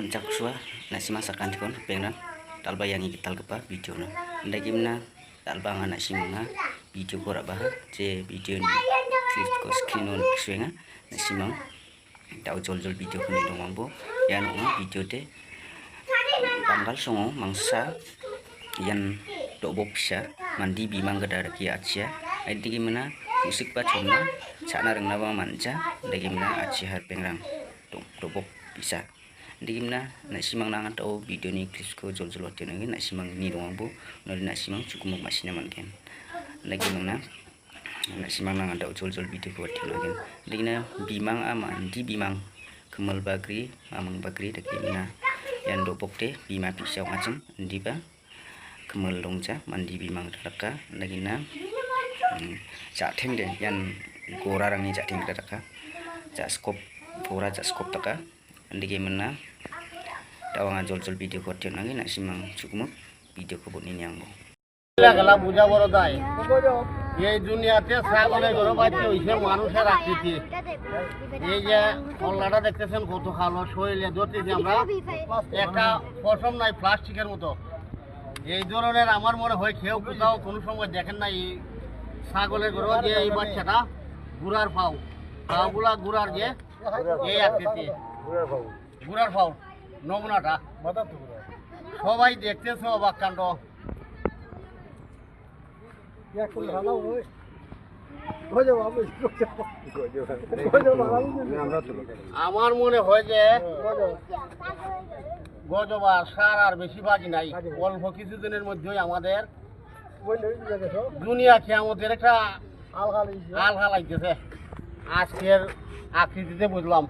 Jaksuwa nasi masakan kon pengen talba yang kita talgepa video na ndagi mna talba nga nasi mga video ko raba je video ni clip ko screen on swenga nasi mang tau jol video ko ni dong mambo yan video te tanggal songo mangsa yan dobo pisa mandi bimang gadar ki acia ndagi mna musik ba chonna chana rengna ba manja ndagi mna aci har pengrang dobo bisa Digimna nasimang nangan tau video ni clips ko jol hote nagi nasimang ni dong bu nori nasimang cukup masina manken lagi mana nasimang nangan tau jol video ko hote nagi digina bimang aman di bimang kemal bagri amang bagri digina yan dobok te bima pisau macam di ba kemal longja mandi bimang dalaka lagina jatheng de yan gora rangni jatheng dalaka jaskop gora jaskop taka Andigi mana tawang jol video ko tiyan nagi nasimang cukup video ko bunin yang bo. Kala buja boro dai. এই দুনিয়াতে ছাগলের গরু বাচ্চা হইছে মানুষের আকৃতি। এই যে কল্লাটা দেখতেছেন কত কালো শরীরে ধরতেছি আমরা একটা পশম নাই প্লাস্টিকের মতো। এই ধরনের আমার মনে হয় কেউ কোথাও কোনো সময় দেখেন না এই ছাগলের গরু যে এই বাচ্চাটা গুড়ার পাও পাগুলা গুড়ার যে এই আকৃতি গুড়ার পাও নমুনাটা সবাই দেখতেছে অবাক কাণ্ড আমার মনে হয় যে গজবার সার আর বেশি বাকি নাই অল্প কিছুদিনের মধ্যেই আমাদের দুনিয়া কিয়ামতের একটা আলহা লাগতেছে আজকের আকৃতিতে বুঝলাম